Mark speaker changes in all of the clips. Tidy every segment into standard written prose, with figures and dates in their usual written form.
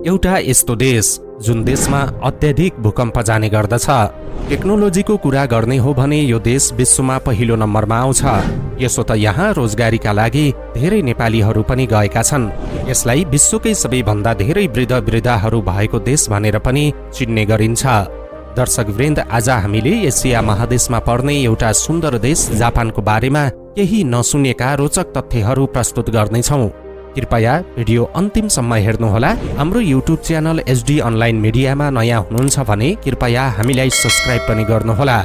Speaker 1: एउटा यस्तो देश जुन देशमा अत्याधिक भूकम्प जाने गर्दछ। टेक्नोलोजीको कुरा गर्ने हो भने यो देश विश्वमा पहिलो नम्बरमा आउँछ। यसो त यहाँ रोजगारीका लागि धेरै नेपालीहरू पनि गएका छन्। यसलाई विश्वकै सबैभन्दा धेरै वृद्धहरू भएको देश भनेर पनि चिन्ने गरिन्छ। दर्शकवृन्द, आज हामीले एसिया महादेशमा पर्ने एउटा सुन्दर देश जापानको बारेमा केही नसुनेका रोचक तथ्यहरू प्रस्तुत गर्नेछौँ। कृपया भिडियो अन्तिमसम्म हेर्नुहोला। हाम्रो युट्युब च्यानल एचडी अनलाइन मिडियामा नयाँ हुनुहुन्छ भने कृपया हामीलाई सब्स्क्राइब पनि गर्नुहोला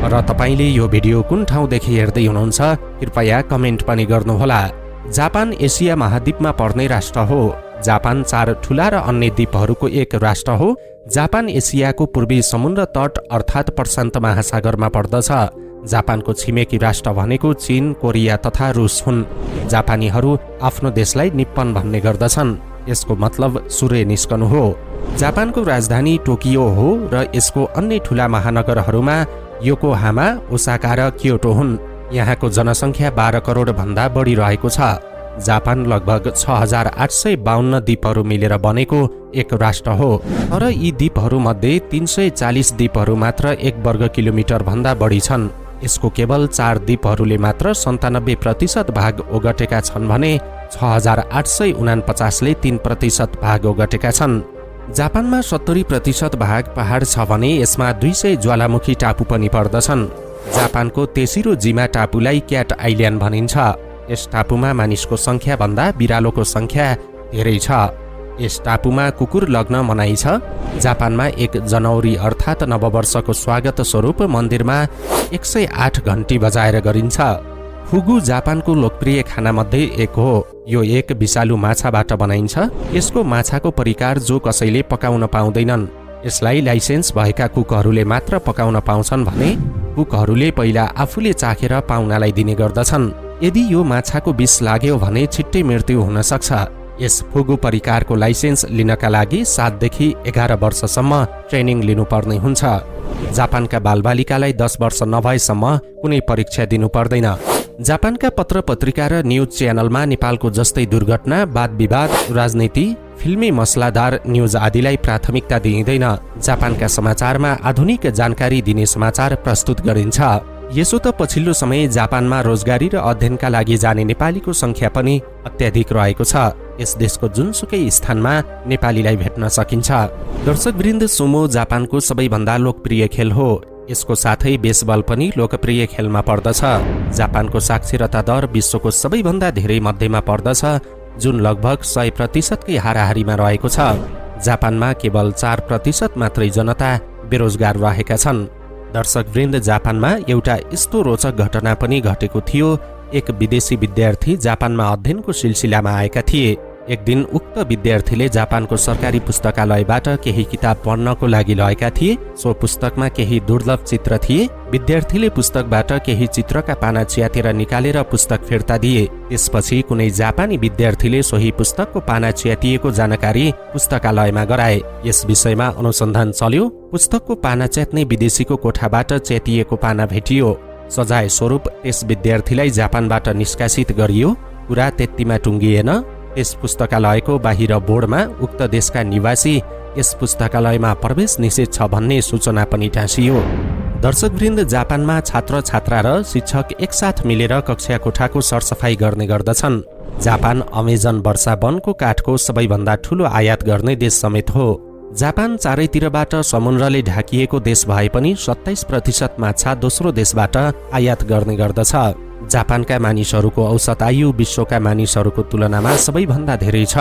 Speaker 1: र तपाईले यो भिडियो कुन ठाउँदेखि हेर्दै हुनुहुन्छ कृपया कमेन्ट पनि गर्नुहोला। जापान एसिया महाद्वीपमा पर्ने राष्ट्र हो। जापान 4 ठूला र अन्य द्वीपहरूको एक राष्ट्र हो। जापान एसियाको पूर्वी समुद्र तट अर्थात् प्रशान्त महासागरमा पर्दछ। जापानको छिमेकी राष्ट्र भनेको चीन, कोरिया तथा रुस हुन्। जापानीहरू आफ्नो देशलाई निप्पन भन्ने गर्दछन्। यसको मतलब सूर्य निस्कनु हो। जापानको राजधानी टोकियो हो र यसको अन्य ठूला महानगरहरूमा योकोहामा, ओसाका र क्योटो हुन्। यहाँको जनसङ्ख्या 12 करोड भन्दा बढी रहेको छ। जापान लगभग 6852 द्वीपहरू मिलेर बनेको एक राष्ट्र हो। तर यी द्वीपहरूमध्ये 340 द्वीपहरू मात्र 1 वर्ग किलोमिटर भन्दा बढी छन्। यसको केवल 4 द्वीपहरूले मात्र 97% भाग ओगटेका छन् भने 6849ले 3% भाग ओगटेका छन्। जापानमा 70% भाग पहाड छ भने यसमा 200 ज्वालामुखी टापु पनि पर्दछन्। जापानको तेस्रो जिमा टापुलाई क्याट आइल्यान्ड भनिन्छ। यस टापुमा मानिसको संख्या भन्दा बिरालोको संख्या धेरै छ। यस टापुमा कुकुर लग्न मनाइछ। जापानमा 1 जनवरी अर्थात् नववर्षको स्वागत स्वरूप मन्दिरमा 108 घण्टी बजाएर गरिन्छ। फुगु जापानको लोकप्रिय खाना मध्ये एक हो। यो एक विषालु माछाबाट बनाइन्छ। यसको माछाको परिकार जो कसैले पकाउन पाउँदैनन्। यसलाई लाइसेन्स भएका कुकहरूले मात्र पकाउन पाउँछन् भने कुकहरूले पहिला आफूले चाखेर पाहुनालाई दिने गर्दछन्। यदि यो माछाको विष लाग्यो भने छिट्टै मृत्यु हुन सक्छ। यस फुगु परिकारको लाइसेन्स लिनका लागि 7 देखि 11 वर्षसम्म ट्रेनिङ लिनुपर्ने हुन्छ। जापानका बालबालिकालाई 10 वर्ष नभएसम्म कुनै परीक्षा दिनु पर्दैन। जापानका पत्र पत्रिका र न्युज च्यानलमा नेपालको जस्तै दुर्घटना, वाद विवाद, राजनीति, फिल्मी मसलादार न्युज आदिलाई प्राथमिकता दिइँदैन। जापानका समाचारमा आधुनिक जानकारी दिने समाचार प्रस्तुत गरिन्छ। यसो त पछिल्लो समय जापानमा रोजगारी र अध्ययनका लागि जाने नेपालीको संख्या पनि अत्याधिक रहेको छ। यस देशको जुनसुकै स्थानमा नेपालीलाई भेट्न सकिन्छ। दर्शकवृन्द, सुमो जापानको सबैभन्दा लोकप्रिय खेल हो। यसको साथै बेसबल पनि लोकप्रिय खेलमा पर्दछ। जापानको साक्षरता दर विश्वको सबैभन्दा धेरै मध्येमा पर्दछ, जुन लगभग 100% कै हाराहारीमा रहेको छ। जापानमा केवल 4% मात्रै जनता बेरोजगार रहेका छन्। दर्शकवृन्द, जापानमा एउटा यस्तो रोचक घटना पनि घटेको थियो। एक विदेशी विद्यार्थी जापानमा अध्ययनको सिलसिलामा आएका थिए। एक दिन उक्त विद्यार्थीले जापानको सरकारी पुस्तकालयबाट केही किताब पढ्नको लागि लगेका थिए। सो पुस्तकमा केही दुर्लभ चित्र थिए। विद्यार्थीले पुस्तकबाट केही चित्रका पाना च्यातेर निकालेर पुस्तक फिर्ता दिए। त्यसपछि कुनै जापानी विद्यार्थीले सोही पुस्तकको पाना च्यातिएको जानकारी पुस्तकालयमा गराए। यस विषयमा अनुसन्धान चल्यो। पुस्तकको पाना च्यात्ने विदेशीको कोठाबाट च्यातिएको पाना भेटियो। सजाय स्वरूप त्यस विद्यार्थीलाई जापानबाट निष्कासित गरियो। कुरा त्यतिमा टुङ्गिएन। यस पुस्तकालयको बाहिर बोर्डमा उक्त देशका निवासी यस पुस्तकालयमा प्रवेश निषेध छ भन्ने सूचना पनि टाँसियो। दर्शकवृन्द, जापानमा छात्र छात्रा र शिक्षक एकसाथ मिलेर कक्षा कोठाको सरसफाई गर्ने गर्दछन्। जापान अमेजन वर्षा वनको काठको सबैभन्दा ठूलो आयात गर्ने देश समेत हो। जापान चारैतिरबाट समुद्रले ढाकिएको देश भए पनि 27% माछा दोस्रो देशबाट आयात गर्ने गर्दछ। जापानका मानिसहरूको औसत आयु विश्वका मानिसहरूको तुलनामा सबैभन्दा धेरै छ।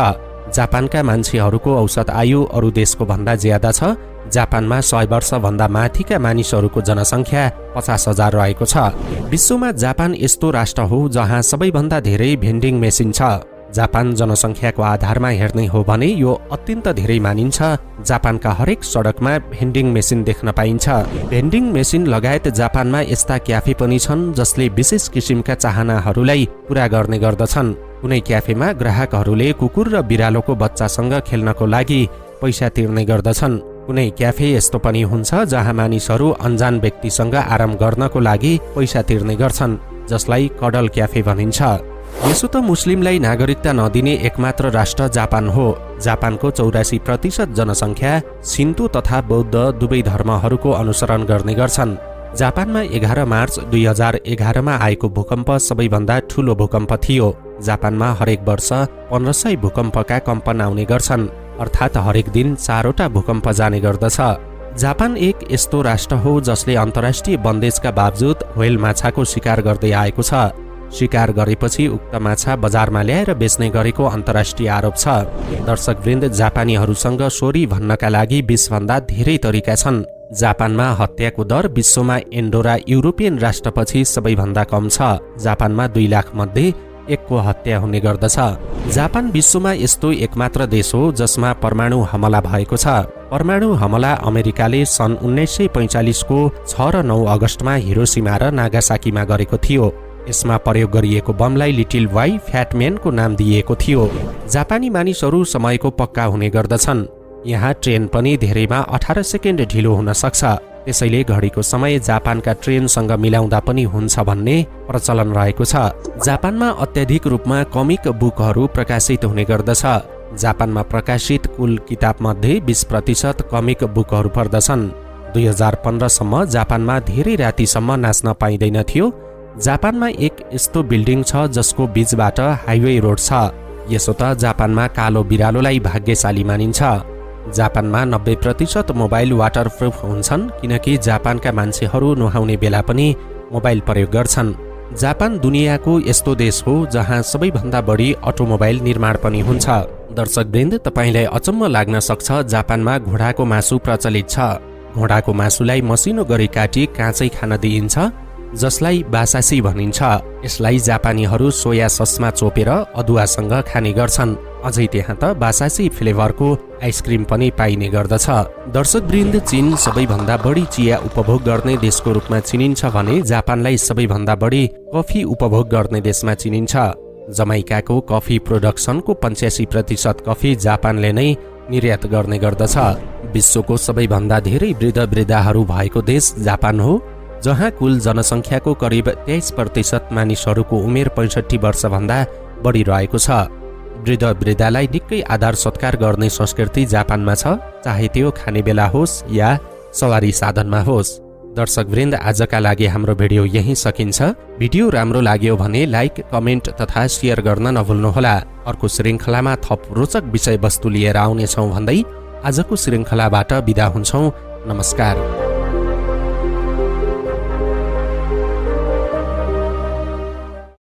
Speaker 1: जापानका मान्छेहरूको औसत आयु अरू देशको भन्दा ज्यादा छ। जापानमा 100 वर्षभन्दा माथिका मानिसहरूको जनसङ्ख्या 50,000 रहेको छ। विश्वमा जापान यस्तो राष्ट्र हो जहाँ सबैभन्दा धेरै भेन्डिङ मेसिन छ। जापान जनसङ्ख्याको आधारमा हेर्ने हो भने यो अत्यन्त धेरै मानिन्छ। जापानका हरेक सडकमा भेन्डिङ मेसिन देख्न पाइन्छ। भेन्डिङ मेसिन लगायत जापानमा यस्ता क्याफे पनि छन् जसले विशेष किसिमका चाहनाहरूलाई पूरा गर्ने गर्दछन्। कुनै क्याफेमा ग्राहकहरूले कुकुर र बिरालोको बच्चासँग खेल्नको लागि पैसा तिर्ने गर्दछन्। कुनै क्याफे यस्तो पनि हुन्छ जहाँ मानिसहरू अनजान व्यक्तिसँग आराम गर्नको लागि पैसा तिर्ने गर्छन्, जसलाई कडल क्याफे भनिन्छ। यसो त मुस्लिमलाई नागरिकता नदिने एकमात्र राष्ट्र जापान हो। जापानको 84% जनसङ्ख्या शिन्तो तथा बौद्ध दुवै धर्महरूको अनुसरण गर्ने गर्छन्। जापानमा 11 मार्च 2011 आएको भूकम्प सबैभन्दा ठूलो भूकम्प थियो। जापानमा हरेक वर्ष 1500 भूकम्पका कम्पन आउने गर्छन्, अर्थात् हरेक दिन 4वटा भूकम्प जाने गर्दछ। जापान एक यस्तो राष्ट्र हो जसले अन्तर्राष्ट्रिय बन्देजका बावजुद व्हेल माछाको शिकार गर्दै आएको छ। शिकार गरेपछि उक्त माछा बजारमा ल्याएर बेच्ने गरेको अन्तर्राष्ट्रिय आरोप छ। दर्शकवृन्द, जापानीहरूसँग सोरी भन्नका लागि 20 भन्दा धेरै तरिका छन्। जापानमा हत्याको दर विश्वमा एन्डोरा युरोपियन राष्ट्रपछि सबैभन्दा कम छ। जापानमा 2 लाख मध्ये 1 को हत्या हुने गर्दछ। जापान विश्वमा यस्तो एकमात्र देश हो जसमा परमाणु हमला भएको छ। परमाणु हमला अमेरिकाले सन् 1945 को 6 र 9 अगस्टमा हिरोसिमा र नागासाकीमा गरेको थियो। यसमा प्रयोग गरिएको बमलाई लिटिल वाई फ्याटम्यानको नाम दिएको थियो। जापानी मानिसहरू समयको पक्का हुने गर्दछन्। यहाँ ट्रेन पनि धेरैमा 18 सेकेन्ड ढिलो हुन सक्छ। त्यसैले घडीको समय जापानका ट्रेनसँग मिलाउँदा पनि हुन्छ भन्ने प्रचलन रहेको छ। जापानमा अत्याधिक रूपमा कमिक बुकहरू प्रकाशित हुने गर्दछ। जापानमा प्रकाशित कुल किताबमध्ये 20% कमिक बुकहरू पर्दछन्। 2015 सम्म जापानमा धेरै रातिसम्म नाच्न पाइँदैन थियो। जापानमा एक यस्तो बिल्डिङ छ जसको बीचबाट हाइवे रोड छ। यसो त जापानमा कालो बिरालोलाई भाग्यशाली मानिन्छ। जापानमा 90% मोबाइल वाटरप्रुफ हुन्छन्, किनकि जापानका मान्छेहरू नुहाउने बेला पनि मोबाइल प्रयोग गर्छन्। जापान दुनियाँको यस्तो देश हो जहाँ सबैभन्दा बढी अटोमोबाइल निर्माण पनि हुन्छ। दर्शकवृन्द, तपाईलाई अचम्म लाग्न सक्छ, जापानमा घोडाको मासु प्रचलित छ। घोडाको मासुलाई मसिनो गरी काटी काँचै खान दिइन्छ, जसलाई बासासी भनिन्छ। यसलाई जापानीहरू सोया ससमा चोपेर अदुवासँग खाने गर्छन्। अझै त्यहाँ त बासासी फ्लेभरको आइसक्रिम पनि पाइने गर्दछ। दर्शकवृन्द, चीन सबैभन्दा बढी चिया उपभोग गर्ने देशको रूपमा चिनिन्छ भने जापानलाई सबैभन्दा बढी कफी उपभोग गर्ने देशमा चिनिन्छ। जमाइकाको कफी प्रोडक्सनको 85% कफी जापानले नै निर्यात गर्ने गर्दछ। विश्वको सबैभन्दा धेरै वृद्ध-वृद्धाहरू भएको देश जापान हो, जहाँ कुल जनसङ्ख्याको करिब 23% मानिसहरूको उमेर 65 वर्षभन्दा बढी रहेको छ। वृद्ध-वृद्धालाई निकै आदर सत्कार गर्ने संस्कृति जापानमा छ, चाहे त्यो खाने बेला होस् या सवारी साधनमा होस्। दर्शकवृन्द, आजका लागि हाम्रो भिडियो यही सकिन्छ। भिडियो राम्रो लाग्यो भने लाइक, कमेन्ट तथा शेयर गर्न नभुल्नुहोला। अर्को श्रृङ्खलामा थप रोचक विषयवस्तु लिएर आउनेछौँ भन्दै आजको श्रृङ्खलाबाट बिदा हुन्छौँ। नमस्कार।